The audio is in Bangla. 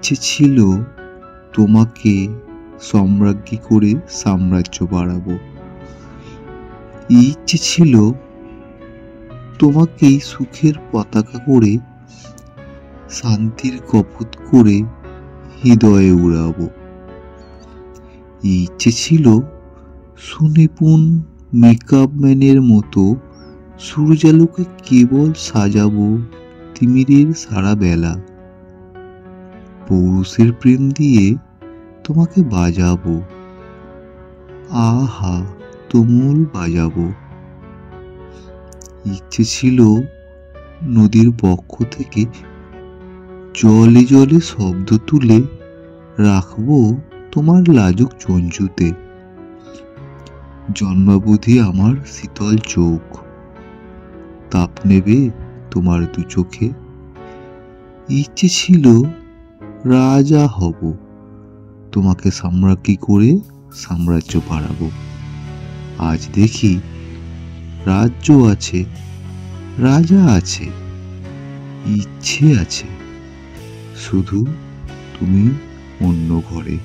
ইচ্ছে ছিল তোমাকে সম্রাজ্ঞী করে সাম্রাজ্য বাড়াবো। ইচ্ছে ছিল তোমাকেই সুখের পতাকা করে শান্তির কপোত করে হৃদয়ে উড়াবো। ইচ্ছে ছিল সুনিপুণ মেকআপ ম্যানের মতো সূর্যালোকে কেবল সাজাবো তিমিরের সারা বেলা। পৌরুষের প্রেম দিয়ে তোমাকে বাজাবো, আহা তুমুল বাজাবো। ইচ্ছে ছিল নদীর বক্ষ থেকে জলে জলে শব্দ তুলে রাখবো তোমার লাজুক চঞ্চুতে। জন্মাবধি আমার শীতল চোখ তাপ নেবে তোমার দু চোখে। ইচ্ছে ছিল রাজা হব, তোমাকে সম্রাজ্ঞী করে সাম্রাজ্য বাড়াবো। আজ দেখি রাজ্য আছে, রাজা আছে, ইচ্ছে আছে, শুধু তুমি অন্য ঘরে।